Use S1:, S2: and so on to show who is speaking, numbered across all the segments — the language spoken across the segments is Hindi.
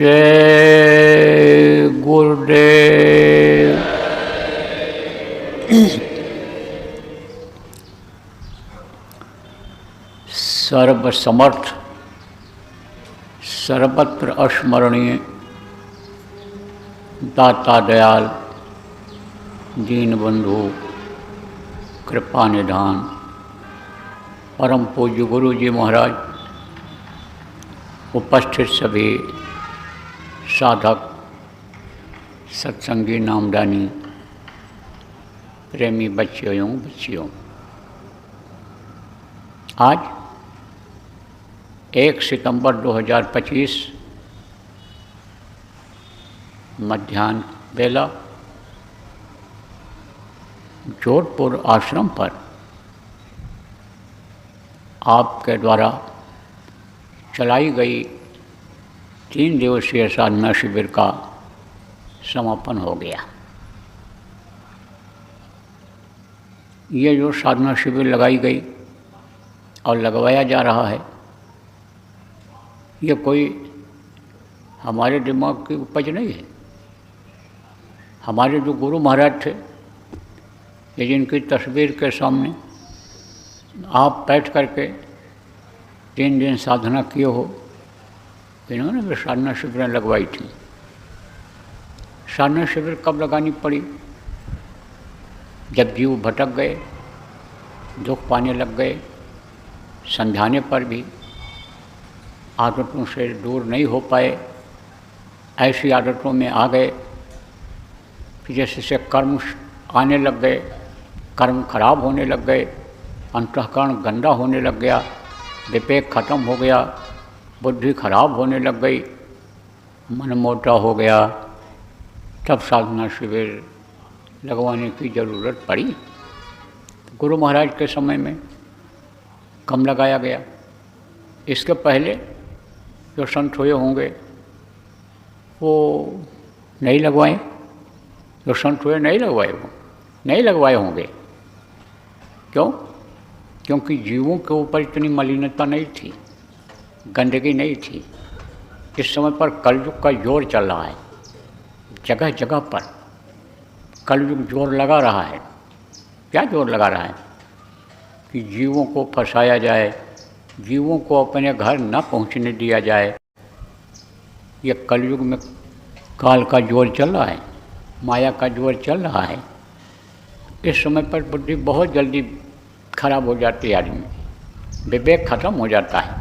S1: जय गुरुदेव। सर्वसमर्थ सर्वत्र अस्मरणीय दाता दयाल दीनबंधु कृपा निधान परम पूज्य गुरु जी महाराज, उपस्थित सभी साधक सत्संगी नामदानी प्रेमी बच्चियों एवं बच्चियों, आज 1 सितंबर 2025 मध्याह्न बेला जोधपुर आश्रम पर आपके द्वारा चलाई गई 3 दिवसीय साधना शिविर का समापन हो गया। ये जो साधना शिविर लगाई गई और लगवाया जा रहा है, ये कोई हमारे दिमाग की उपज नहीं है। हमारे जो गुरु महाराज थे, ये जिनकी तस्वीर के सामने आप बैठ करके 3 दिन साधना किए हो, इन्होंने भी साधना शिविरें लगवाई थी। साधना शिविर कब लगानी पड़ी? जब जीव भटक गए, दुख पाने लग गए, समझाने पर भी आदतों से दूर नहीं हो पाए, ऐसी आदतों में आ गए कि जैसे से कर्म आने लग गए, कर्म खराब होने लग गए, अंतःकरण गंदा होने लग गया, विवेक खत्म हो गया, बुद्धि खराब होने लग गई, मन मोटा हो गया, तब साधना शिविर लगवाने की ज़रूरत पड़ी। गुरु महाराज के समय में कम लगाया गया। इसके पहले जो संत हुए होंगे वो नहीं लगवाए, जो संत हुए नहीं लगवाए होंगे। क्यों? क्योंकि जीवों के ऊपर इतनी मलिनता नहीं थी, गंदगी नहीं थी। इस समय पर कलयुग का जोर चल रहा है, जगह जगह पर कलयुग जोर लगा रहा है। क्या जोर लगा रहा है? कि जीवों को फंसाया जाए, जीवों को अपने घर न पहुंचने दिया जाए। यह कलयुग में काल का जोर चल रहा है, माया का जोर चल रहा है। इस समय पर बुद्धि बहुत जल्दी खराब हो जाती है, आदमी विवेक खत्म हो जाता है,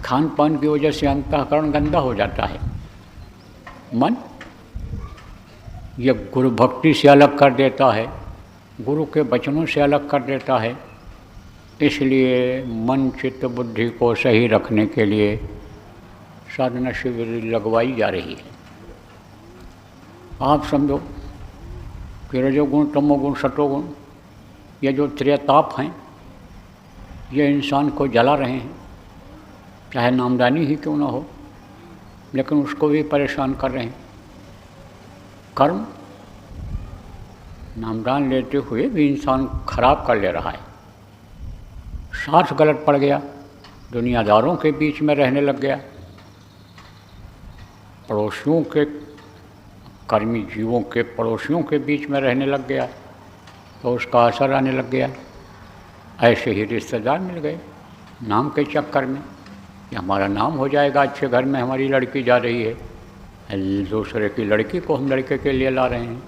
S1: खान पान की वजह से अंतःकरण गंदा हो जाता है। मन यह गुरु भक्ति से अलग कर देता है, गुरु के वचनों से अलग कर देता है। इसलिए मन चित्त बुद्धि को सही रखने के लिए साधना शिविर लगवाई जा रही है। आप समझो कि रजोगुण तमोगुण सतोगुण, ये जो त्रिताप हैं, ये इंसान को जला रहे हैं। चाहे नामदानी ही क्यों ना हो, लेकिन उसको भी परेशान कर रहे हैं। कर्म नामदान लेते हुए भी इंसान खराब कर ले रहा है। साथ गलत पड़ गया, दुनियादारों के बीच में रहने लग गया, पड़ोसियों के कर्मी जीवों के पड़ोसियों के बीच में रहने लग गया, तो उसका असर आने लग गया। ऐसे ही रिश्तेदार मिल गए नाम के चक्कर में कि हमारा नाम हो जाएगा, अच्छे घर में हमारी लड़की जा रही है, दूसरे की लड़की को हम लड़के के लिए ला रहे हैं,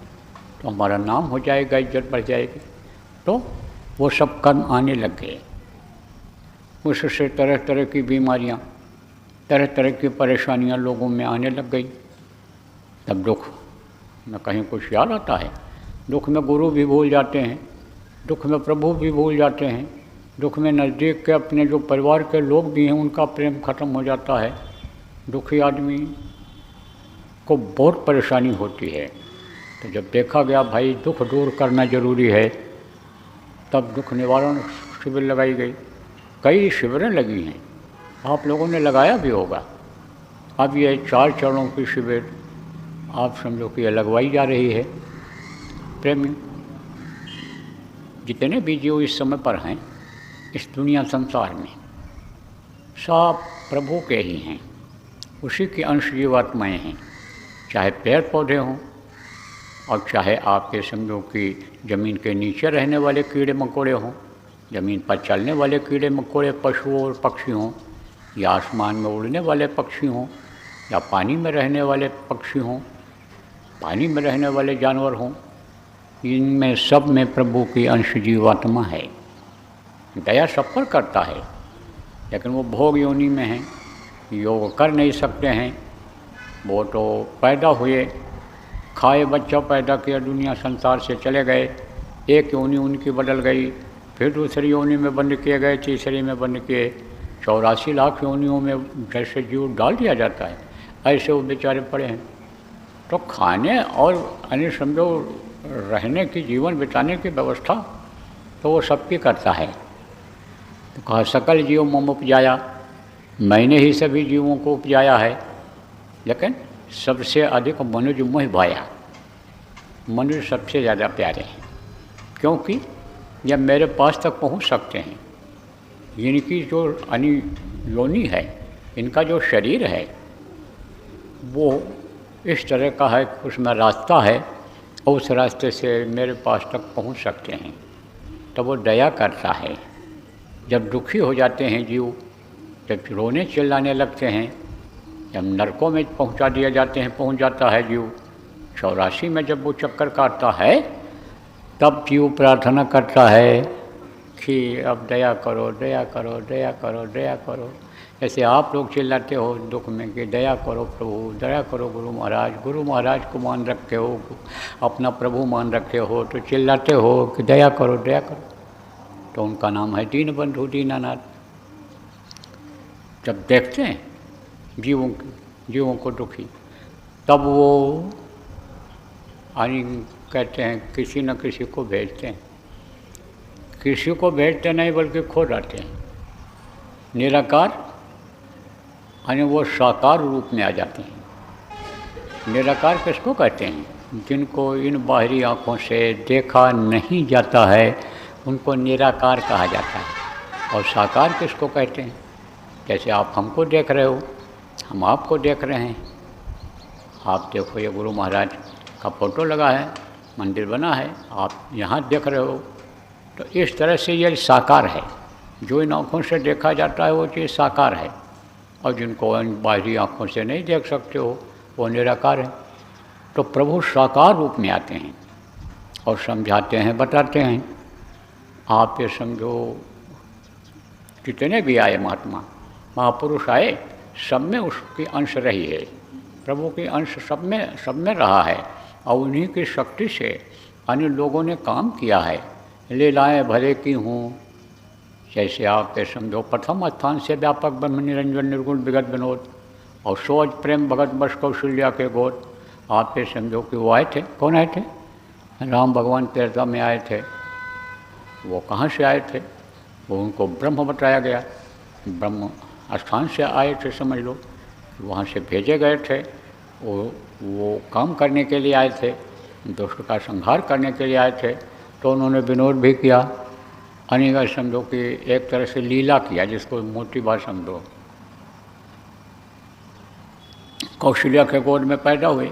S1: तो हमारा नाम हो जाएगा, इज्जत बढ़ जाएगी। तो वो सब कर्म आने लग गए। उससे तरह तरह की बीमारियां, तरह तरह की परेशानियां लोगों में आने लग गई। तब दुख में कहीं कुछ याद आता है, दुख में गुरु भी भूल जाते हैं, दुख में प्रभु भी भूल जाते हैं, दुख में नज़दीक के अपने जो परिवार के लोग भी हैं उनका प्रेम खत्म हो जाता है। दुखी आदमी को बहुत परेशानी होती है। तो जब देखा गया भाई दुख दूर करना जरूरी है, तब दुख निवारण शिविर लगाई गई। कई शिविरें लगी हैं, आप लोगों ने लगाया भी होगा। अब ये 4 चरणों की शिविर आप समझो कि ये लगवाई जा रही है। प्रेमी जितने भी जीव इस समय पर हैं इस दुनिया संसार में, सब प्रभु के ही हैं। उसी के अंश जीवात्माएँ हैं, चाहे पेड़ पौधे हों और चाहे आपके समझो कि ज़मीन के नीचे रहने वाले कीड़े मकोड़े हों, ज़मीन पर चलने वाले कीड़े मकोड़े पशु और पक्षी हों, या आसमान में उड़ने वाले पक्षी हों, या पानी में रहने वाले पक्षी हों, पानी में रहने वाले जानवर हों, इनमें सब में प्रभु की अंश जीवात्मा है। दया सब पर करता है, लेकिन वो भोग योनि में हैं, योग कर नहीं सकते हैं। वो तो पैदा हुए, खाए, बच्चा पैदा किया, दुनिया संसार से चले गए, एक योनि उनकी बदल गई, फिर दूसरी योनि में बंद किए गए, तीसरी में बंद किए, 84 लाख योनियों में जैसे जीव डाल दिया जाता है, ऐसे वो बेचारे पड़े हैं। तो खाने और यानी समझो रहने की, जीवन बिताने की व्यवस्था तो वो सबकी करता है। तो कहा सकल जीव मम उपजाया, मैंने ही सभी जीवों को उपजाया है, लेकिन सबसे अधिक मनुष्य मोह भाया। मनुष्य सबसे ज़्यादा प्यारे हैं, क्योंकि जब मेरे पास तक पहुंच सकते हैं। इनकी जो योनि है, इनका जो शरीर है, वो इस तरह का है, उसमें रास्ता है, और उस रास्ते से मेरे पास तक पहुंच सकते हैं। तब वो दया करता है। जब दुखी हो जाते हैं जीव, जब रोने चिल्लाने लगते हैं, जब नरकों में पहुंच जाता है जीव, 84 में जब वो चक्कर काटता है, तब जीव प्रार्थना करता है कि अब दया करो, दया करो, दया करो, दया करो। जैसे आप लोग चिल्लाते हो दुख में कि दया करो प्रभु, दया करो गुरु महाराज को मान रखे हो, अपना प्रभु मान रखे हो, तो चिल्लाते हो कि दया करो, दया करो। तो उनका नाम है दीन बंधु दीनानाथ। जब देखते हैं जीवों को दुखी, तब वो कहते हैं किसी न किसी को भेजते हैं। किसी को भेजते नहीं, बल्कि खुद आते हैं। निराकार यानी वो साकार रूप में आ जाते हैं। निराकार किसको कहते हैं? जिनको इन बाहरी आँखों से देखा नहीं जाता है, उनको निराकार कहा जाता है। और साकार किसको कहते हैं? जैसे आप हमको देख रहे हो, हम आपको देख रहे हैं। आप देखो, ये गुरु महाराज का फोटो लगा है, मंदिर बना है, आप यहाँ देख रहे हो। तो इस तरह से ये साकार है। जो इन आँखों से देखा जाता है वो चीज़ साकार है, और जिनको इन बाहरी आँखों से नहीं देख सकते हो वो निराकार है। तो प्रभु साकार रूप में आते हैं और समझाते हैं, बताते हैं। आप ये समझो, जितने भी आए महात्मा महापुरुष आए, सब में उसकी अंश रही है। प्रभु की अंश सब में रहा है, और उन्हीं की शक्ति से अन्य लोगों ने काम किया है। लीलाएँ भले की हूँ, जैसे आप ये समझो, प्रथम स्थान से व्यापक ब्रह्म निरंजन निर्गुण विगत विनोद, और सोच प्रेम भगत बस कौशल्या के गोद। आप ये समझो कि वो आए थे। कौन आए थे? राम भगवान तीर्था में आए थे। वो कहाँ से आए थे? वो उनको ब्रह्म बताया गया। ब्रह्म स्थान से आए थे, समझ लो, वहाँ से भेजे गए थे। वो काम करने के लिए आए थे, दुष्ट का संहार करने के लिए आए थे। तो उन्होंने विनोद भी किया, अनेक समझो कि एक तरह से लीला किया, जिसको मोटी बात समझो। कौशल्या के गोद में पैदा हुए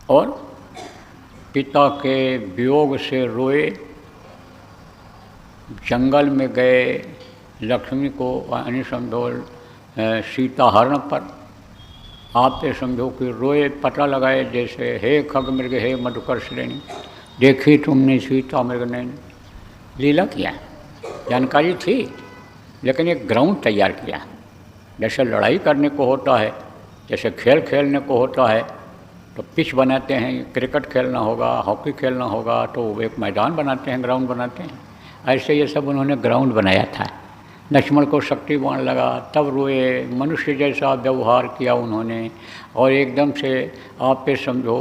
S1: और पिता के वियोग से रोए, जंगल में गए, लक्ष्मी को यानी समझो सीता हरण पर आप ये समझो कि रोए, पता लगाए, जैसे हे खग मृग हे मधुकर श्रेणी, देखी तुमने सीता मृग नैनी। लीला किया, जानकारी थी, लेकिन एक ग्राउंड तैयार किया। जैसे लड़ाई करने को होता है, जैसे खेल खेलने को होता है, तो पिच बनाते हैं, क्रिकेट खेलना होगा, हॉकी खेलना होगा, तो एक मैदान बनाते हैं, ग्राउंड बनाते हैं। ऐसे ये सब उन्होंने ग्राउंड बनाया था। लक्ष्मण को शक्ति बाण लगा, तब रोए, मनुष्य जैसा व्यवहार किया उन्होंने, और एकदम से आप पे समझो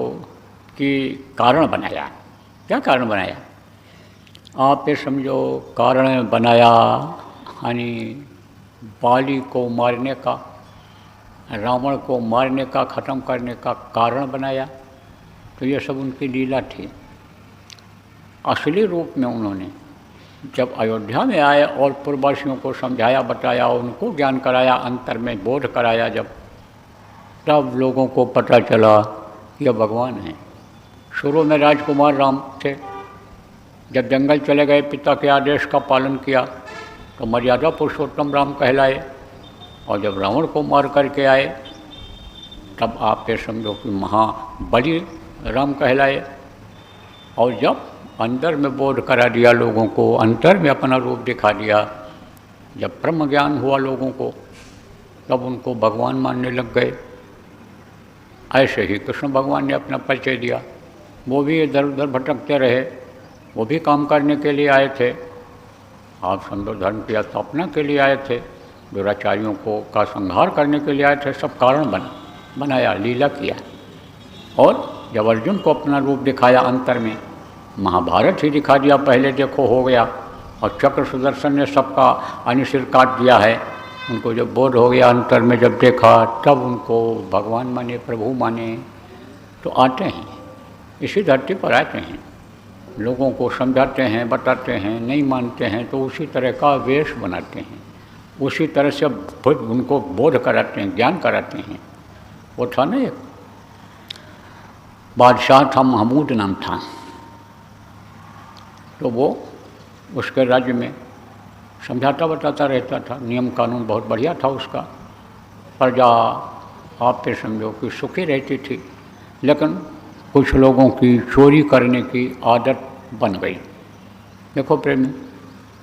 S1: कि कारण बनाया। क्या कारण बनाया? आप ये समझो कारण बनाया, यानी बाली को मारने का, रावण को मारने का, ख़त्म करने का कारण बनाया। तो ये सब उनकी लीला थी। असली रूप में उन्होंने जब अयोध्या में आए और पूर्ववासियों को समझाया, बताया, उनको ज्ञान कराया, अंतर में बोध कराया, जब तब लोगों को पता चला कि यह भगवान है। शुरू में राजकुमार राम थे, जब जंगल चले गए पिता के आदेश का पालन किया तो मर्यादा पुरुषोत्तम राम कहलाए, और जब रावण को मार करके आए तब आप ये समझो कि महाबली राम कहलाए। और जब अंदर में बोध करा दिया लोगों को, अंतर में अपना रूप दिखा दिया, जब ब्रह्म ज्ञान हुआ लोगों को, तब उनको भगवान मानने लग गए। ऐसे ही कृष्ण भगवान ने अपना परिचय दिया। वो भी इधर उधर भटकते रहे, वो भी काम करने के लिए आए थे। आप समझो धर्म की स्थापना के लिए आए थे, दुराचारियों को का संहार करने के लिए आए थे। सब कारण बनाया, लीला किया। और जब अर्जुन को अपना रूप दिखाया अंतर में, महाभारत ही दिखा दिया, पहले देखो हो गया। और चक्र सुदर्शन ने सबका अनिसिर काट दिया है। उनको जब बोध हो गया अंतर में, जब देखा, तब उनको भगवान माने, प्रभु माने। तो आते हैं, इसी धरती पर आते हैं, लोगों को समझाते हैं, बताते हैं, नहीं मानते हैं तो उसी तरह का वेश बनाते हैं, उसी तरह से उनको बोध कराते हैं, ज्ञान कराते हैं। वो था ना, एक बादशाह था, महमूद नाम था। तो वो उसके राज्य में समझाता बताता रहता था, नियम कानून बहुत बढ़िया था उसका। प्रजा आप पे समझो कि सुखी रहती थी, लेकिन कुछ लोगों की चोरी करने की आदत बन गई। देखो प्रेमी,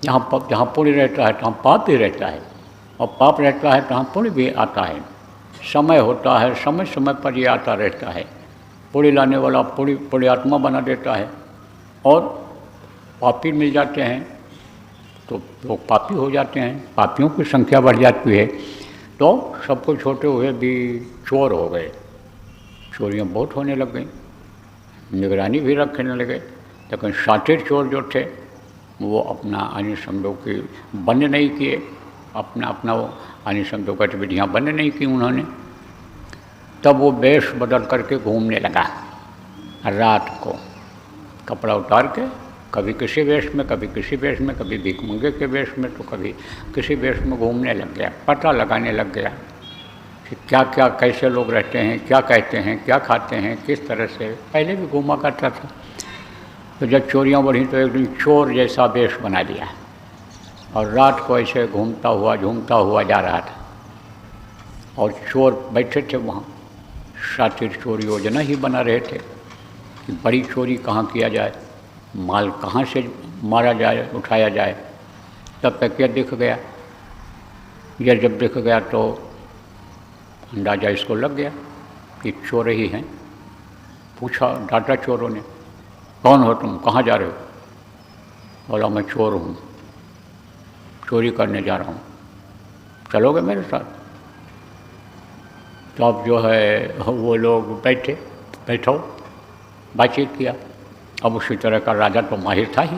S1: जहाँ पुण्य रहता है तहाँ पाप भी रहता है, और पाप रहता है तहाँ पुण्य भी आता है। समय होता है, समय समय पर ये आता रहता है। पुण्य लाने वाला पुण्यात्मा बना देता है, और पापी मिल जाते हैं तो लोग पापी हो जाते हैं, पापियों की संख्या बढ़ जाती है। तो सबको छोटे हुए भी चोर हो गए, चोरियाँ बहुत होने लग गई, निगरानी भी रखने लगे। लेकिन शातिर चोर जो थे वो अपना अन्य समझो कि बंद नहीं किए, अपना वो अन्य समझो गतिविधियाँ बंद नहीं की उन्होंने। तब वो वेश बदल करके घूमने लगा, रात को कपड़ा उतार के, कभी किसी वेश में, कभी किसी वेश में, कभी भिखमंगे के वेश में, तो कभी किसी वेश में घूमने लग गया। पता लगाने लग गया कि क्या क्या कैसे लोग रहते हैं, क्या कहते हैं, क्या खाते हैं, किस तरह से। पहले भी घूमा करता था। तो जब चोरियाँ बढ़ी तो एक दिन चोर जैसा वेश बना लिया, और रात को ऐसे घूमता हुआ जा रहा था। और चोर बैठे थे वहाँ, शातिर चोर योजना ही बना रहे थे कि बड़ी चोरी कहाँ किया जाए, माल कहाँ से मारा जाए, उठाया जाए। तब तक यह दिख गया। यह जब दिख गया तो अंदाजा इसको लग गया कि चोर ही हैं। पूछा, डांटा चोरों ने, कौन हो तुम, कहाँ जा रहे हो? बोला, मैं चोर हूँ, चोरी करने जा रहा हूँ, चलोगे मेरे साथ? तो अब जो है वो लोग बैठो, बातचीत किया। अब उसी तरह का राजा तो माहिर था ही,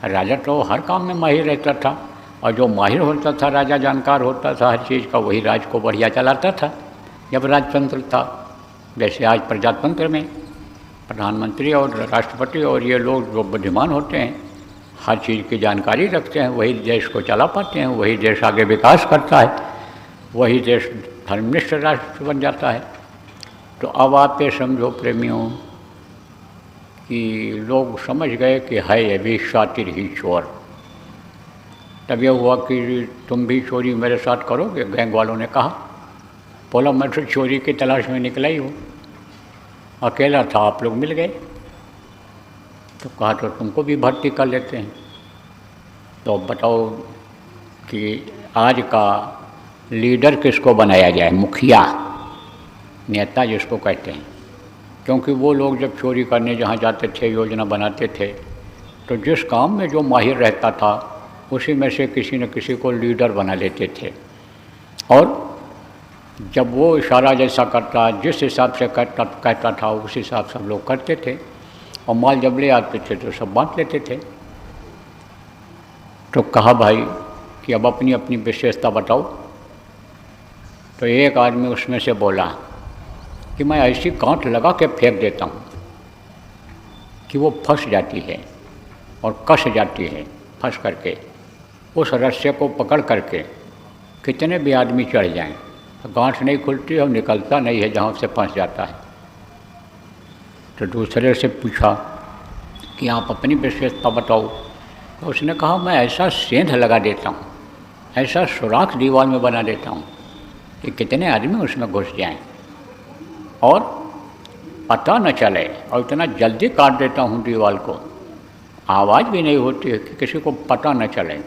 S1: राजा तो हर काम में माहिर रहता था, और जो माहिर होता था, राजा जानकार होता था हर चीज़ का, वही राज को बढ़िया चलाता था। जब राजतंत्र था, जैसे आज प्रजातंत्र में प्रधानमंत्री और राष्ट्रपति और ये लोग जो बुद्धिमान होते हैं, हर चीज़ की जानकारी रखते हैं, वही देश को चला पाते हैं, वही देश आगे विकास करता है, वही देश धर्मनिष्ठ राष्ट्र बन जाता है। तो अब आप ये समझो प्रेमियों कि लोग समझ गए कि है ये भी शातिर ही चोर। तब यह हुआ कि तुम भी चोरी मेरे साथ करोगे? गैंग वालों ने कहा। बोला, मैं तो चोरी की तलाश में निकला ही हूँ, अकेला था, आप लोग मिल गए। तो कहा तो तुमको भी भर्ती कर लेते हैं। तो बताओ कि आज का लीडर किसको बनाया जाए? मुखिया, नेता जिसको कहते हैं। क्योंकि वो लोग जब चोरी करने जहाँ जाते थे, योजना बनाते थे, तो जिस काम में जो माहिर रहता था उसी में से किसी न किसी को लीडर बना लेते थे। और जब वो इशारा जैसा करता, जिस हिसाब से कहता था, उस हिसाब से हम लोग करते थे, और माल जब ले आते थे तो सब बांट लेते थे। तो कहा भाई कि अब अपनी अपनी विशेषता बताओ। तो एक आदमी उसमें से बोला कि मैं ऐसी गांठ लगा के फेंक देता हूँ कि वो फंस जाती है और कस जाती है, फंस करके उस रस्से को पकड़ करके कितने भी आदमी चढ़ जाएं तो गांठ नहीं खुलती और निकलता नहीं है, जहाँ से फंस जाता है। तो दूसरे से पूछा कि आप अपनी विशेषता बताओ। तो उसने कहा मैं ऐसा सेंध लगा देता हूँ, ऐसा सुराख दीवार में बना देता हूँ कि कितने आदमी उसमें घुस जाएं और पता न चले, और इतना जल्दी काट देता हूँ दीवार को, आवाज़ भी नहीं होती है कि किसी को पता न चले,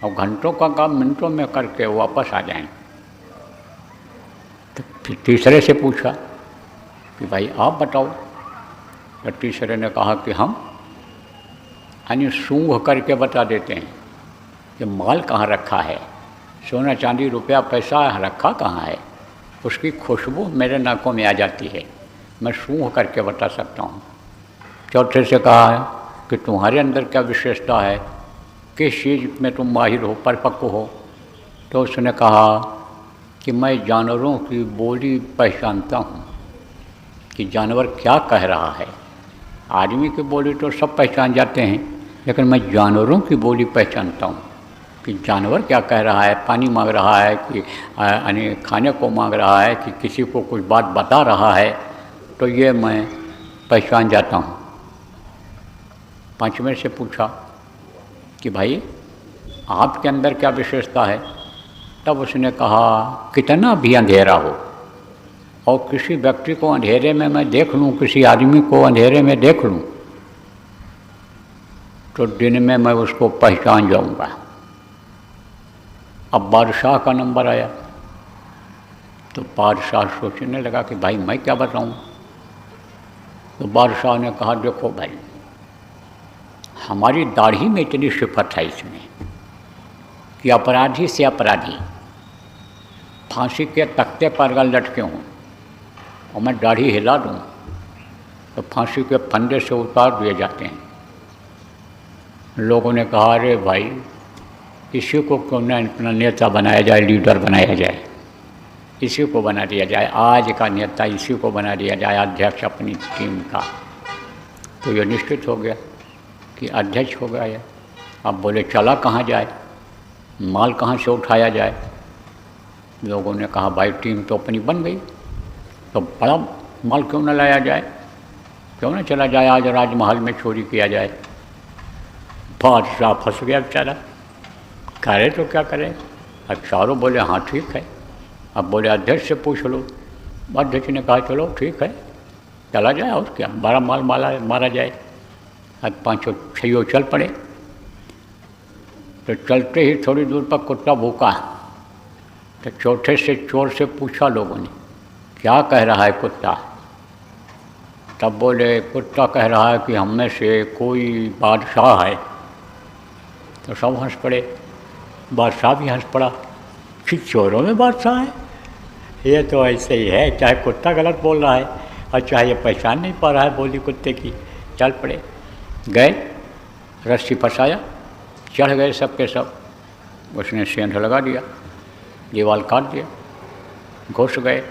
S1: और घंटों का काम मिनटों में करके वापस आ जाएं। तो फिर तीसरे से पूछा कि भाई आप बताओ। तो तीसरे ने कहा कि हम यानी सूंघ करके बता देते हैं कि माल कहाँ रखा है, सोना चांदी रुपया पैसा रखा कहाँ है, उसकी खुशबू मेरे नाकों में आ जाती है, मैं सूंघ करके बता सकता हूँ। चौथे से कहा है कि तुम्हारे अंदर क्या विशेषता है, किस चीज़ में तुम माहिर हो, परिपक्व हो। तो उसने कहा कि मैं जानवरों की बोली पहचानता हूँ कि जानवर क्या कह रहा है। आदमी की बोली तो सब पहचान जाते हैं, लेकिन मैं जानवरों की बोली पहचानता हूँ कि जानवर क्या कह रहा है, पानी मांग रहा है कि यानी खाने को मांग रहा है कि किसी को कुछ बात बता रहा है, तो ये मैं पहचान जाता हूँ। पांचवें से पूछा कि भाई आपके अंदर क्या विशेषता है। तब उसने कहा कितना भी अंधेरा हो और किसी व्यक्ति को अंधेरे में मैं देख लूँ, किसी आदमी को अंधेरे में देख लूँ, तो दिन में मैं उसको पहचान जाऊँगा। अब बादशाह का नंबर आया तो बादशाह सोचने लगा कि भाई मैं क्या बताऊँ। तो बादशाह ने कहा देखो भाई, हमारी दाढ़ी में इतनी सिफत है इसमें कि अपराधी से अपराधी फांसी के तख्ते पर अगर लटके हों और मैं दाढ़ी हिला दूँ तो फांसी के फंदे से उतार दिए जाते हैं। लोगों ने कहा अरे भाई इसी को क्यों न अपना नेता बनाया जाए, लीडर बनाया जाए, इसी को बना दिया जाए, आज का नेता इसी को बना दिया जाए अध्यक्ष अपनी टीम का। तो ये निश्चित हो गया कि अध्यक्ष हो गया है। अब बोले चला कहाँ जाए, माल कहाँ से उठाया जाए। लोगों ने कहा भाई टीम तो अपनी बन गई, तो बड़ा माल क्यों न लाया जाए, क्यों न चला जाए आज राजमहल में चोरी किया जाए। बादशाह फंस गया बेचारा, करे तो क्या करें। अब चारों बोले हाँ ठीक है। अब बोले अध्यक्ष से पूछ लो। अध्यक्ष ने कहा चलो ठीक है चला जाए, और क्या, बड़ा माल मारा जाए। अब पाँचों छयों चल पड़े। तो चलते ही थोड़ी दूर पर कुत्ता भूखा, तो चौथे से चोर से पूछा लोगों ने क्या कह रहा है कुत्ता। तब बोले कुत्ता कह रहा है कि हम में से कोई बादशाह है। तो सब हंस पड़े, बादशाह भी हंस पड़ा कि चोरों में बादशाह है, ये तो ऐसे ही है, चाहे कुत्ता गलत बोल रहा है और चाहे ये पहचान नहीं पा रहा है बोली कुत्ते की। चल पड़े, गए, रस्सी फंसाया, चढ़ गए सब के सब। उसने सेंध लगा दिया, दीवार काट दिया, घुस गए,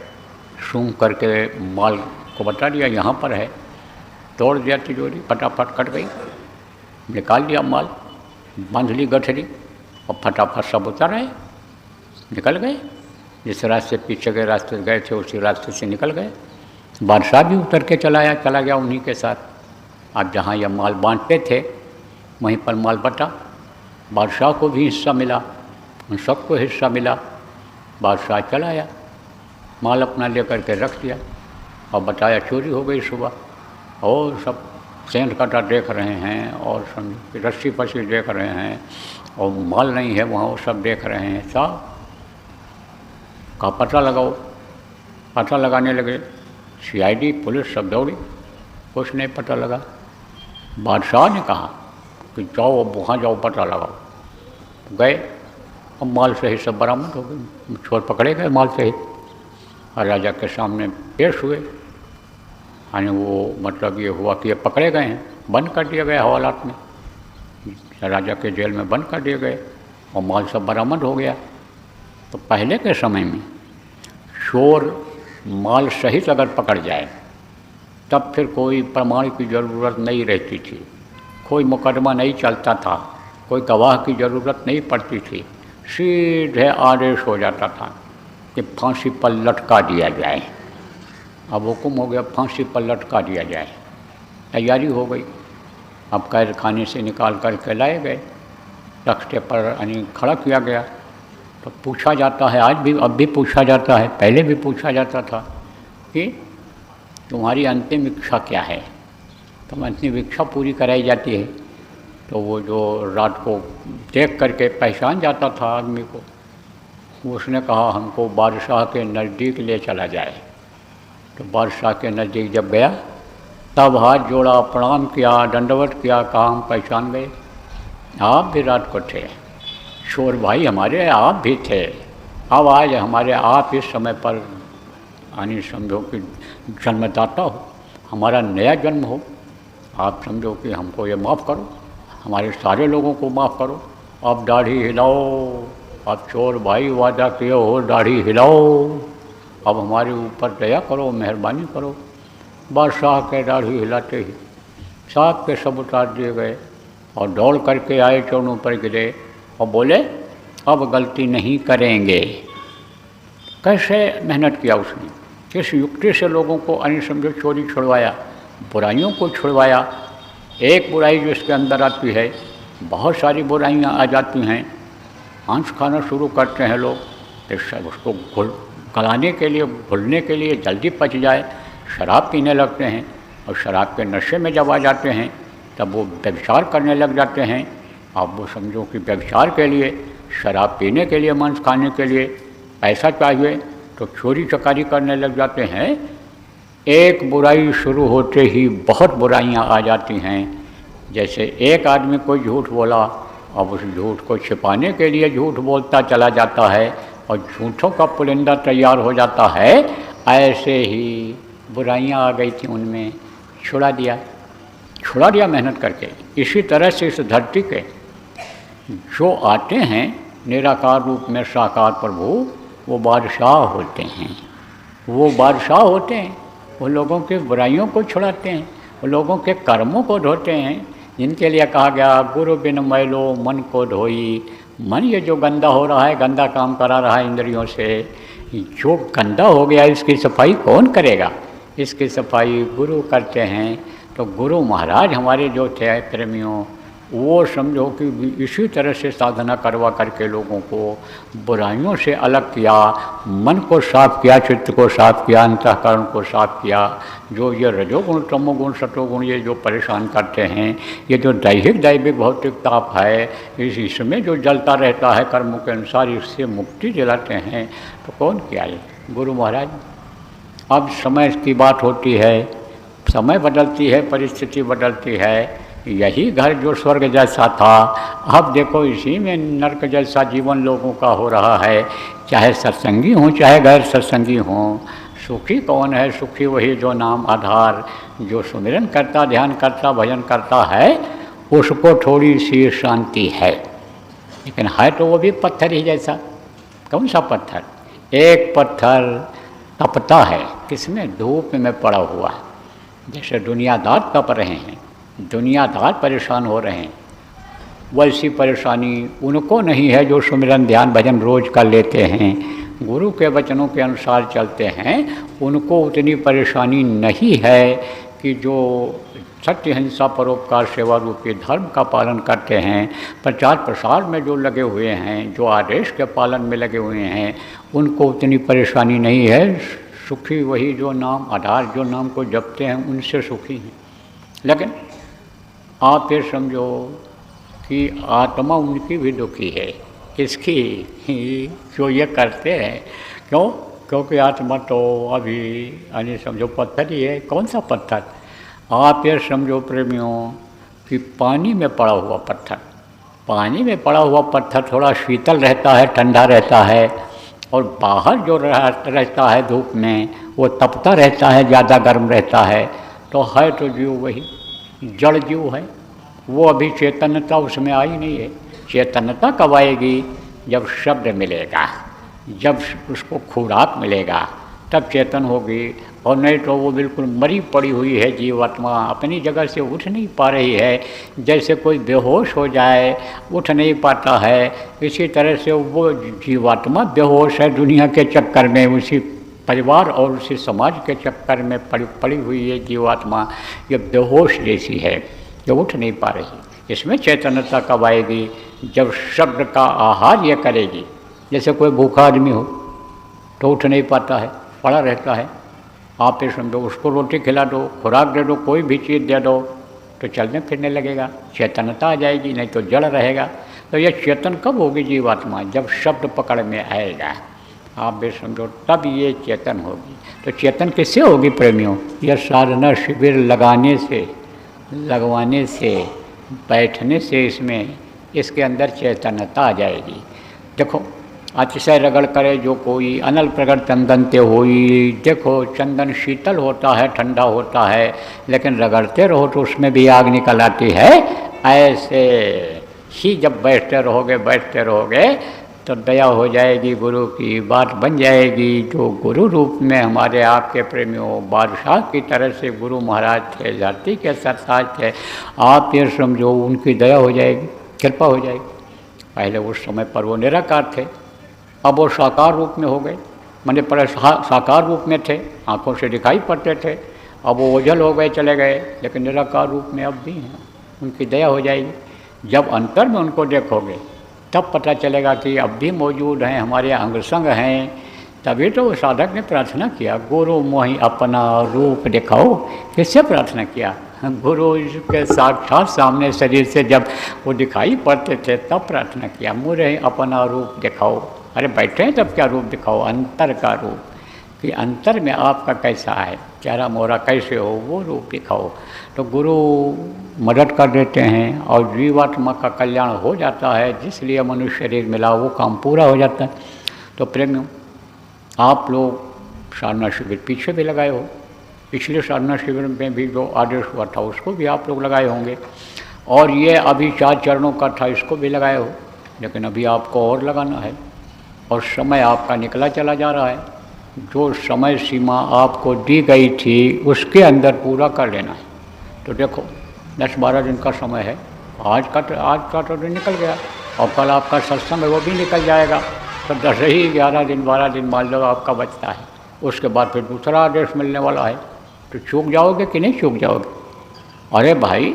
S1: सूंघ करके माल को बता दिया यहाँ पर है, तोड़ दिया तिजोरी, फटाफट कट गई, निकाल दिया माल, बांध ली गठरी और फटाफट सब उतर आए, निकल गए। जिस रास्ते पीछे के रास्ते गए थे उसी रास्ते से निकल गए। बादशाह भी उतर के चला गया उन्हीं के साथ। अब जहाँ यह माल बांटते थे वहीं पर माल बटा, बादशाह को भी हिस्सा मिला, उन सबको हिस्सा मिला। बादशाह चला आया, माल अपना लेकर के रख दिया और बताया चोरी हो गई सुबह, और सब सेंध काटा देख रहे हैं और रस्सी फंसी देख रहे हैं और माल नहीं है वहाँ, वो सब देख रहे हैं। सब का पता लगाओ, पता लगाने लगे, सीआईडी पुलिस सब दौड़ी, कुछ नहीं पता लगा। बादशाह ने कहा कि जाओ अब वहाँ जाओ पता लगाओ। गए और माल सहित सब बरामद हो गए, चोर पकड़े गए माल सहित और राजा के सामने पेश हुए। यानी वो मतलब ये हुआ कि ये पकड़े गए हैं, बंद कर दिए गए हवालात में, राजा के जेल में बंद कर दिए गए और माल सब बरामद हो गया। तो पहले के समय में चोर माल सहित अगर पकड़ जाए तब फिर कोई प्रमाण की ज़रूरत नहीं रहती थी, कोई मुकदमा नहीं चलता था, कोई गवाह की ज़रूरत नहीं पड़ती थी, सीधे आदेश हो जाता था कि फांसी पर लटका दिया जाए। अब हुक्म हो गया फांसी पर लटका दिया जाए। तैयारी हो गई। अब कैद खाने से निकाल कर के लाए गए, तख्ते पर यानी खड़ा किया गया। तो पूछा जाता है, आज भी अब भी पूछा जाता है, पहले भी पूछा जाता था कि तुम्हारी अंतिम इच्छा क्या है। तो अंतिम इच्छा पूरी कराई जाती है। तो वो जो रात को देख करके पहचान जाता था आदमी को, उसने कहा हमको बादशाह के नज़दीक ले चला जाए। तो बादशाह के नज़दीक जब गया तब हाथ जोड़ा, प्रणाम किया, दंडवत किया, कहा हम पहचान गए, आप भी रात को थे, शोर भाई हमारे आप भी थे, अब आज हमारे आप इस समय पर यानी समझो कि जन्मदाता हो, हमारा नया जन्म हो, आप समझो कि हमको ये माफ़ करो, हमारे सारे लोगों को माफ़ करो। अब दाढ़ी हिलाओ, अब चोर भाई वादा किए हो, दाढ़ी हिलाओ, अब हमारे ऊपर दया करो, मेहरबानी करो। बादशाह के दाढ़ी हिलाते ही सांप के सब उतार दिए गए और दौड़ करके आए, चरणों पर गिरे और बोले अब गलती नहीं करेंगे। कैसे मेहनत किया उसने, किस युक्ति से लोगों को अन्य समझो चोरी छुड़वाया, बुराइयों को छुड़वाया। एक बुराई जो इसके अंदर आती है, बहुत सारी बुराइयां आ जाती हैं। मांस खाना शुरू करते हैं लोग, उसको गलाने के लिए, घुलने के लिए जल्दी पच जाए, शराब पीने लगते हैं और शराब के नशे में जब आ जाते हैं तब वो व्यभिचार करने लग जाते हैं। अब वो समझो कि व्यभिचार के लिए, शराब पीने के लिए, मांस खाने के लिए पैसा चाहिए तो चोरी चकारी करने लग जाते हैं। एक बुराई शुरू होते ही बहुत बुराइयां आ जाती हैं। जैसे एक आदमी कोई झूठ बोला, अब उस झूठ को छिपाने के लिए झूठ बोलता चला जाता है और झूठों का पुलिंदा तैयार हो जाता है। ऐसे ही बुराइयां आ गई थी उनमें, छुड़ा दिया मेहनत करके। इसी तरह से इस धरती के जो आते हैं निराकार रूप में साकार प्रभु, वो बादशाह होते हैं, वो बादशाह होते हैं। वो लोगों के बुराइयों को छुड़ाते हैं, वो लोगों के कर्मों को धोते हैं, जिनके लिए कहा गया गुरु बिन मैलो मन को धोई। मन ये जो गंदा हो रहा है, गंदा काम करा रहा है इंद्रियों से, जो गंदा हो गया इसकी सफाई कौन करेगा? इसकी सफाई गुरु करते हैं। तो गुरु महाराज हमारे जो थे प्रेमियों, वो समझो कि इसी तरह से साधना करवा करके लोगों को बुराइयों से अलग किया, मन को साफ किया, चित्त को साफ किया, अंतःकरण को साफ किया। जो ये रजोगुण, तमोगुण, सतोगुण ये जो परेशान करते हैं, ये जो दैविक भौतिक ताप है, इसमें जो जलता रहता है कर्मों के अनुसार, इससे मुक्ति दिलाते हैं। तो कौन किया ये? गुरु महाराज। अब समय की बात होती है, समय बदलती है, परिस्थिति बदलती है। यही घर जो स्वर्ग जैसा था, अब देखो इसी में नरक जैसा जीवन लोगों का हो रहा है। चाहे सत्संगी हों चाहे गैर सत्संगी हों, सुखी कौन है? सुखी वही जो नाम आधार, जो सुमिरन करता, ध्यान करता, भजन करता है, उसको थोड़ी सी शांति है। लेकिन है तो वो भी पत्थर ही जैसा। कौन सा पत्थर? एक पत्थर तपता है, किसमें? धूप में पड़ा हुआ है। जैसे दुनियादार तप रहे हैं, दुनियादार परेशान हो रहे हैं, वैसी परेशानी उनको नहीं है जो सुमिरन ध्यान भजन रोज कर लेते हैं, गुरु के वचनों के अनुसार चलते हैं। उनको उतनी परेशानी नहीं है कि जो सत्य, हिंसा, परोपकार, सेवा रूपी धर्म का पालन करते हैं, प्रचार प्रसार में जो लगे हुए हैं, जो आदेश के पालन में लगे हुए हैं, उनको उतनी परेशानी नहीं है। सुखी वही जो नाम आधार, जो नाम को जपते हैं, उनसे सुखी हैं। लेकिन आप ये समझो कि आत्मा उनकी भी दुखी है। किसकी? जो ये करते हैं। क्यों? क्योंकि आत्मा तो अभी यानी समझो पत्थर ही है। कौन सा पत्थर? आप ये समझो प्रेमियों कि पानी में पड़ा हुआ पत्थर, पानी में पड़ा हुआ पत्थर थोड़ा शीतल रहता है, ठंडा रहता है, और बाहर जो रहता है धूप में, वो तपता रहता है, ज़्यादा गर्म रहता है। तो है तो जीव वही जड़ जीव है, वो अभी चैतन्यता उसमें आई नहीं है। चैतन्यता कब आएगी? जब शब्द मिलेगा, जब उसको खुराक मिलेगा, तब चेतन होगी। और नहीं तो वो बिल्कुल मरी पड़ी हुई है जीवात्मा, अपनी जगह से उठ नहीं पा रही है। जैसे कोई बेहोश हो जाए, उठ नहीं पाता है, इसी तरह से वो जीवात्मा बेहोश है दुनिया के चक्कर में, उसी परिवार और उसी समाज के चक्कर में पड़ी हुई है जीवात्मा। ये बेहोश जैसी है, ये उठ नहीं पा रही। इसमें चैतन्यता कब आएगी? जब शब्द का आहार ये करेगी। जैसे कोई भूखा आदमी हो तो उठ नहीं पाता है, पड़ा रहता है, आप ये समझो उसको रोटी खिला दो, खुराक दे दो, कोई भी चीज़ दे दो तो चलने फिरने लगेगा, चेतनता आ जाएगी, नहीं तो जड़ रहेगा। तो यह चेतन कब होगी जीवात्मा? जब शब्द पकड़ में आएगा, आप भी समझो, तब ये चेतन होगी। तो चेतन किससे होगी प्रेमियों? यह साधना शिविर लगवाने से, बैठने से इसमें, इसके अंदर चैतन्यता आ जाएगी। देखो, अतिशय रगड़ करे जो कोई, अनल प्रगट चंदन ते होई। देखो, चंदन शीतल होता है, ठंडा होता है, लेकिन रगड़ते रहो तो उसमें भी आग निकल आती है। ऐसे ही जब बैठते रहोगे तो दया हो जाएगी, गुरु की बात बन जाएगी। जो गुरु रूप में हमारे आपके प्रेमियों बादशाह की तरह से गुरु महाराज थे, धरती के सरताज थे, आप ये समझो उनकी दया हो जाएगी, कृपा हो जाएगी। पहले उस समय पर वो निराकार थे, अब वो साकार रूप में हो गए। मैंने पहले साकार रूप में थे, आँखों से दिखाई पड़ते थे, अब वो ओझल हो गए, चले गए, लेकिन निराकार रूप में अब भी हैं। उनकी दया हो जाएगी। जब अंतर में उनको देखोगे तब पता चलेगा कि अब भी मौजूद हैं, हमारे अंग संग हैं। तभी तो साधक ने प्रार्थना किया, गुरु मोहि अपना रूप दिखाओ। किससे प्रार्थना किया? गुरु के साक्षात सामने शरीर से जब वो दिखाई पड़ते थे तब प्रार्थना किया, मुझे अपना रूप दिखाओ। अरे बैठे हैं तब क्या रूप दिखाओ? अंतर का रूप, कि अंतर में आपका कैसा है, चेहरा मोहरा कैसे हो, वो रूप दिखाओ। तो गुरु मदद कर देते हैं और जीवात्मा का कल्याण हो जाता है। जिसलिए मनुष्य शरीर मिला वो काम पूरा हो जाता है। तो प्रेमियों, आप लोग साधना शिविर पीछे भी लगाए हो, पिछले साधना शिविर में भी जो आदेश हुआ था उसको भी आप लोग लगाए होंगे, और ये अभी 4 चरणों का था, इसको भी लगाए हो। लेकिन अभी आपको और लगाना है, और समय आपका निकला चला जा रहा है। जो समय सीमा आपको दी गई थी उसके अंदर पूरा कर लेना है। तो देखो, 10-12 दिन का समय है, आज का तो दिन निकल गया, और कल आपका सत्संग है वो भी निकल जाएगा। तो 10 ही 11 दिन 12 दिन मान लो आपका बचता है। उसके बाद फिर दूसरा आदेश मिलने वाला है, तो चूक जाओगे कि नहीं चूक जाओगे? अरे भाई,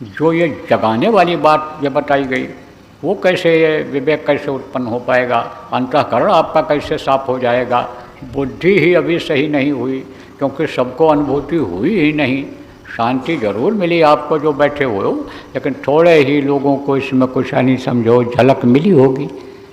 S1: जो ये जगाने वाली बात ये बताई गई, वो कैसे, ये विवेक कैसे उत्पन्न हो पाएगा? अंतःकरण आपका कैसे साफ हो जाएगा? बुद्धि ही अभी सही नहीं हुई, क्योंकि सबको अनुभूति हुई ही नहीं। शांति जरूर मिली आपको जो बैठे हुए हो, लेकिन थोड़े ही लोगों को इसमें कुछ नहीं समझो झलक मिली होगी।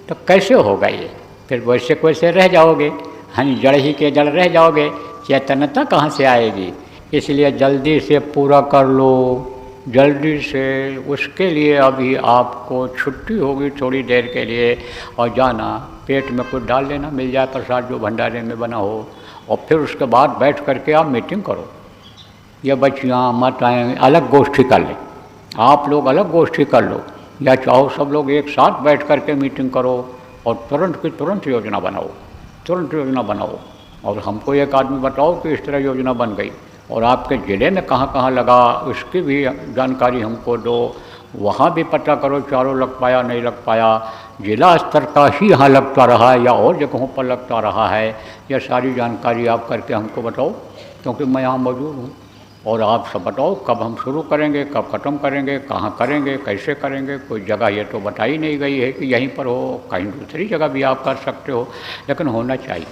S1: तो कैसे होगा ये? फिर वैसे कैसे रह जाओगे? हाँ, जड़ ही के जड़ रह जाओगे, चैतन्यता कहाँ से आएगी? इसलिए जल्दी से पूरा कर लो, जल्दी से। उसके लिए अभी आपको छुट्टी होगी थोड़ी देर के लिए, और जाना, पेट में कुछ डाल लेना, मिल जाए प्रसाद जो भंडारे में बना हो, और फिर उसके बाद बैठ करके आप मीटिंग करो। या बच्चियाँ माताएँ अलग गोष्ठी कर लें, आप लोग अलग गोष्ठी कर लो, या चाहो सब लोग एक साथ बैठ करके मीटिंग करो, और तुरंत की तुरंत योजना बनाओ, और हमको एक आदमी बताओ कि इस तरह योजना बन गई, और आपके ज़िले में कहाँ कहाँ लगा उसकी भी जानकारी हमको दो। वहाँ भी पता करो चारों लग पाया नहीं लग पाया, जिला स्तर का ही यहाँ लगता रहा है या और जगहों पर लगता रहा है, यह सारी जानकारी आप करके हमको बताओ, क्योंकि मैं यहाँ मौजूद हूँ। और आप सब बताओ कब हम शुरू करेंगे, कब ख़त्म करेंगे, कहाँ करेंगे, कैसे करेंगे। कोई जगह ये तो बताई नहीं गई है कि यहीं पर हो, कहीं दूसरी जगह भी आप कर सकते हो, लेकिन होना चाहिए।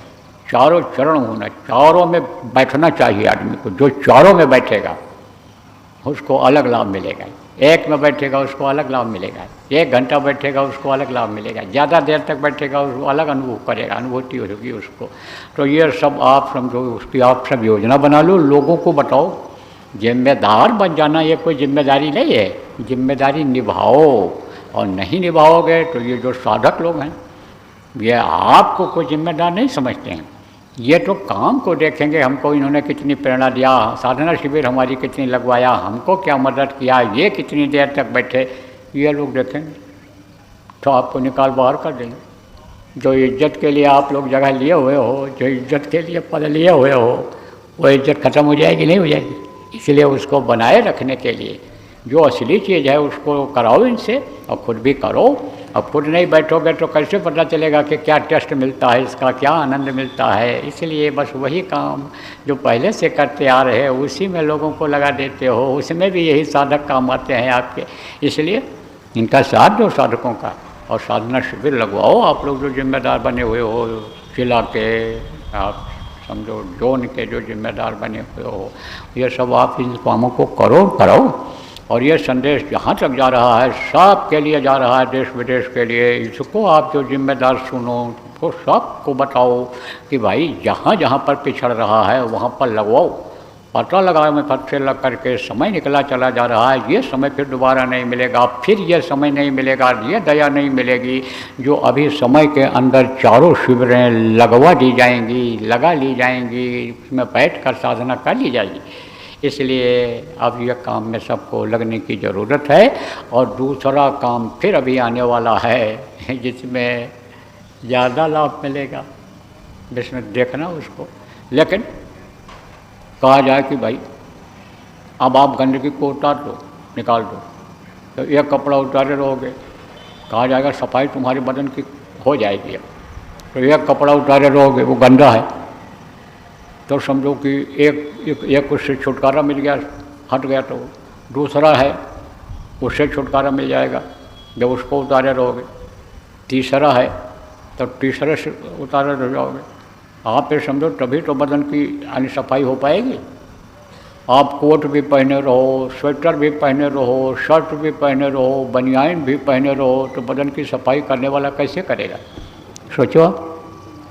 S1: चारों चरण होना, चारों में बैठना चाहिए आदमी को। जो चारों में बैठेगा उसको अलग लाभ मिलेगा, एक में बैठेगा उसको अलग लाभ मिलेगा, 1 घंटा बैठेगा उसको अलग लाभ मिलेगा, ज़्यादा देर तक बैठेगा उसको अलग अनुभव करेगा, अनुभूति होगी उसको। तो ये सब आप समझो, उसकी आप सब योजना बना लो, लोगों को बताओ। जिम्मेदार बन जाना ये कोई जिम्मेदारी नहीं है, जिम्मेदारी निभाओ, और नहीं निभाओगे तो ये जो साधक लोग हैं ये आपको कोई जिम्मेदार नहीं समझते हैं। ये तो काम को देखेंगे, हमको इन्होंने कितनी प्रेरणा दिया, साधना शिविर हमारी कितनी लगवाया, हमको क्या मदद किया, ये कितनी देर तक बैठे, ये लोग देखेंगे तो आपको निकाल बाहर कर देंगे। जो इज्जत के लिए आप लोग जगह लिए हुए हो, जो इज्जत के लिए पद लिए हुए हो, वो इज्जत खत्म हो जाएगी, नहीं हो जाएगी। इसलिए उसको बनाए रखने के लिए जो असली चीज़ है उसको कराओ इनसे, और खुद भी करो। और खुद नहीं बैठोगे तो कैसे पता चलेगा कि क्या टेस्ट मिलता है इसका, क्या आनंद मिलता है। इसलिए बस वही काम जो पहले से करते आ रहे हो उसी में लोगों को लगा देते हो, उसमें भी यही साधक काम आते हैं आपके। इसलिए इनका साथ दो साधकों का, और साधना शिविर लगवाओ। आप लोग जो जिम्मेदार बने हुए हो जिला के, आप समझो जोन के जो जिम्मेदार बने हुए हो, ये सब आप इन कामों को कराओ। और ये संदेश जहाँ तक जा रहा है सब के लिए जा रहा है, देश विदेश के लिए। इसको आप जो जिम्मेदार सुनो तो सबको बताओ कि भाई जहाँ जहाँ पर पिछड़ रहा है वहाँ पर लगवाओ। पता लगाओ में फट से लग करके समय निकला चला जा रहा है, ये समय फिर दोबारा नहीं मिलेगा, फिर ये समय नहीं मिलेगा, ये दया नहीं मिलेगी। जो अभी समय के अंदर चारों शिविरें लगवा दी जाएंगी, लगा ली जाएंगी, उसमें बैठ कर साधना कर ली जाएगी। इसलिए अब यह काम में सबको लगने की ज़रूरत है। और दूसरा काम फिर अभी आने वाला है जिसमें ज़्यादा लाभ मिलेगा, जिसमें देखना उसको। लेकिन कहा जाए कि भाई अब आप गंदगी को उतार दो, निकाल दो, तो एक कपड़ा उतारे रहोगे, कहा जाएगा सफाई तुम्हारे बदन की हो जाएगी। अब तो एक कपड़ा उतारे रहोगे वो गंदा है, तो समझो कि एक उससे छुटकारा मिल गया, हट गया। तो दूसरा है उससे छुटकारा मिल जाएगा जब उसको उतारे रहोगे। तीसरा है तो तीसरे से उतारे रह जाओगे। आप ये समझो तभी तो बदन की यानी सफाई हो पाएगी। आप कोट भी पहने रहो, स्वेटर भी पहने रहो, शर्ट भी पहने रहो, बनियान भी पहने रहो, तो बदन की सफाई करने वाला कैसे करेगा? सोचो आप।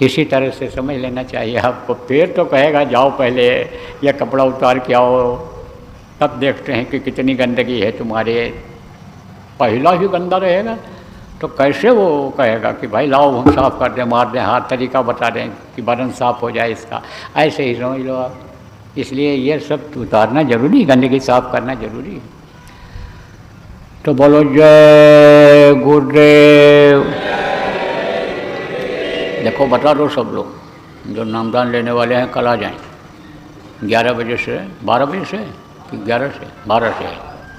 S1: इसी तरह से समझ लेना चाहिए आपको। फिर तो कहेगा जाओ पहले यह कपड़ा उतार के आओ, तब देखते हैं कि कितनी गंदगी है तुम्हारे। पहला ही गंदा रहेगा तो कैसे वो कहेगा कि भाई लाओ हम साफ़ कर दें, मार दें हाथ, तरीका बता दें कि बदन साफ़ हो जाए इसका। ऐसे ही समझ लो आप। इसलिए ये सब उतारना जरूरी, गंदगी साफ़ करना जरूरी है। तो बोलो जय गुरुदेव। देखो बता दो सब लोग जो नामदान लेने वाले हैं कल आ जाएं 11 बजे से 12 बजे से कि 11 से 12 से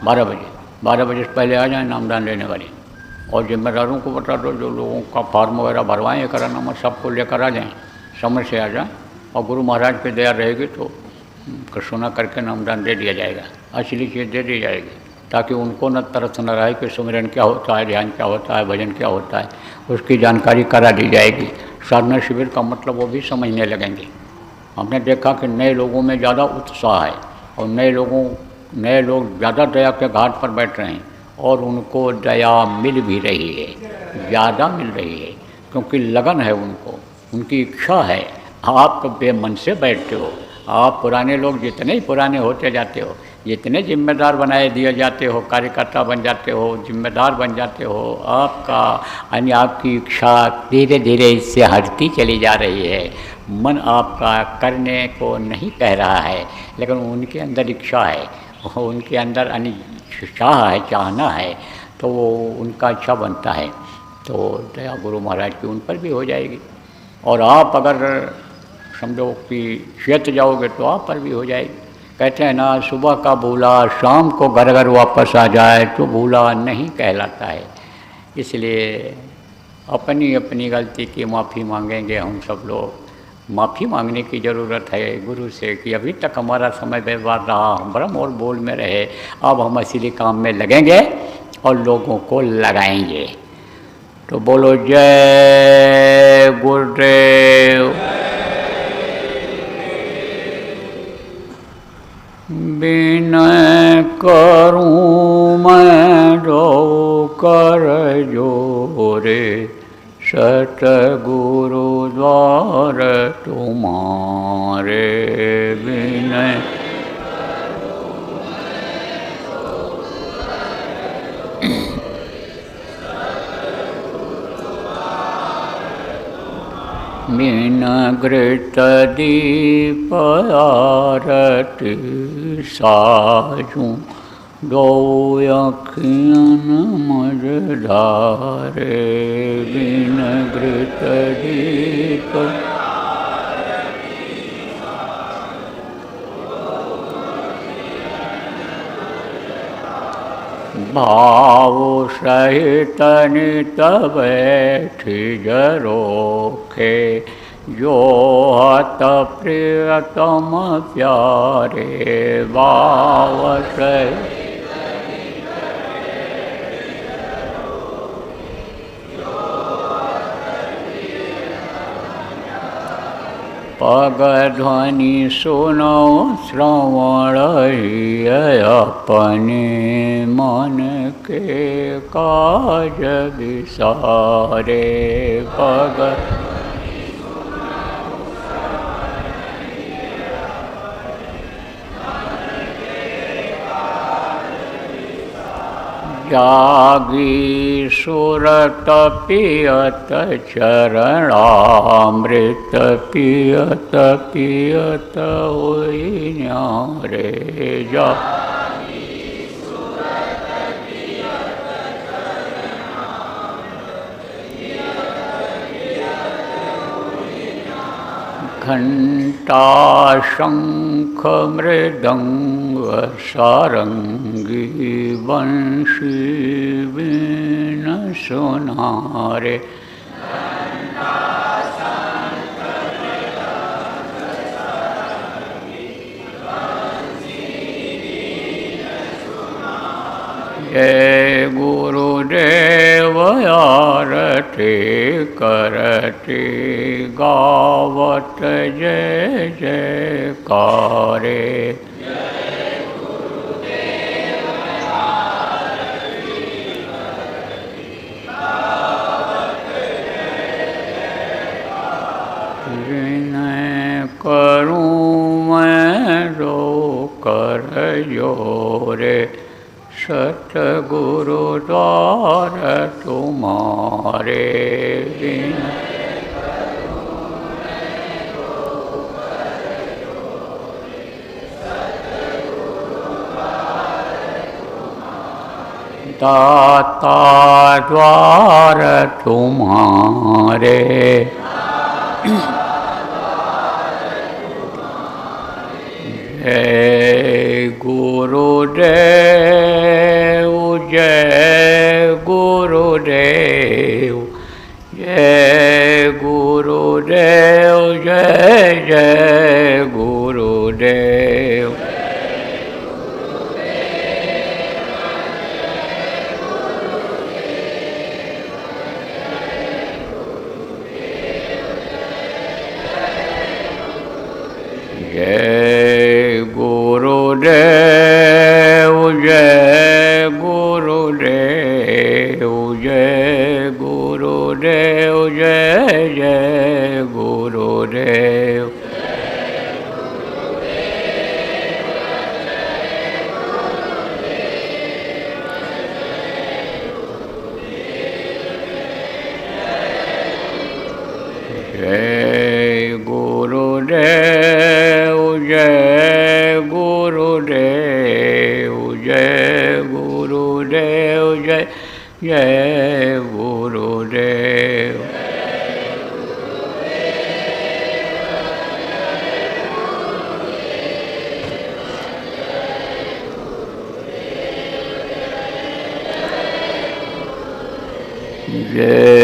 S1: 12 बजे से पहले आ जाएं नामदान लेने वाले। और जिम्मेदारों को बता दो जो लोगों का फॉर्म वगैरह भरवाएँ कराना सबको लेकर आ जाएं, समय से आ जाएं। और गुरु महाराज की दया रहेगी तो सुना करके नामदान दे दिया जाएगा, असली चीज़ दे दी जाएगी, ताकि उनको न तरस न रहे कि सुमिरन क्या होता है, ध्यान क्या होता है, भजन क्या होता है, उसकी जानकारी करा दी जाएगी। साधना शिविर का मतलब वो भी समझने लगेंगे। हमने देखा कि नए लोगों में ज़्यादा उत्साह है और नए लोग ज़्यादा दया के घाट पर बैठ रहे हैं और उनको दया मिल भी रही है, ज़्यादा मिल रही है, क्योंकि लगन है उनको, उनकी इच्छा है। आप तो बेमन से बैठते हो। आप पुराने लोग जितने ही पुराने होते जाते हो, जितने जिम्मेदार बनाए दिए जाते हो, कार्यकर्ता बन जाते हो, जिम्मेदार बन जाते हो, आपका यानी आपकी इच्छा धीरे धीरे इससे हटती चली जा रही है। मन आपका करने को नहीं कह रहा है, लेकिन उनके अंदर इच्छा है, उनके अंदर यानी चाह है, चाहना है, तो वो उनका इच्छा बनता है। तो दया गुरु महाराज की उन पर भी हो जाएगी। और आप अगर समझो कि चेत जाओगे तो आप पर भी हो जाएगी। कहते हैं ना, सुबह का भूला शाम को घर घर वापस आ जाए तो भूला नहीं कहलाता है। इसलिए अपनी अपनी गलती की माफ़ी मांगेंगे हम सब लोग। माफ़ी मांगने की ज़रूरत है गुरु से कि अभी तक हमारा समय बर्बाद रहा, हम भ्रम और बोल में रहे, अब हम असली काम में लगेंगे और लोगों को लगाएंगे। तो बोलो जय गुरुदेव। विनय करूँ मैं दो कर जोरे, सतगुरु द्वार तुम्हारे। विनय विनगृत दीप आरती साजूं, दो अखियन मझधारे। विनगृत दीप भाव सहित नित बैठी जरोखे, जो हत प्रियतम प्यारे भाव सहित। पग ध्वनि सुनो श्रवण ही अपने मन के काज विसारे। पग जागी सुरत पियत चरणामृत पियत पियत होई न्यारे। जा घंटा शंख मृदंग सारंगी बंशी वीण सुनारे। जय गुरुदेव आरती करती गावत जय जयकारे। विनय करूं मैं रो कर जोरे, सतगुरु द्वार तुम्हारे। दाता द्वार तुम्हारे। जय गुरुदेव जय गुरुदेव, जय गुरुदेव जय जय गुरुदेव। जय गुरुदेव जय गुरुदेव, जय गुरुदेव जय जय गुरुदेव। जय गुरुदेव जय गुरुदेव, जय गुरुदेव जय जय गुरुदेव। जय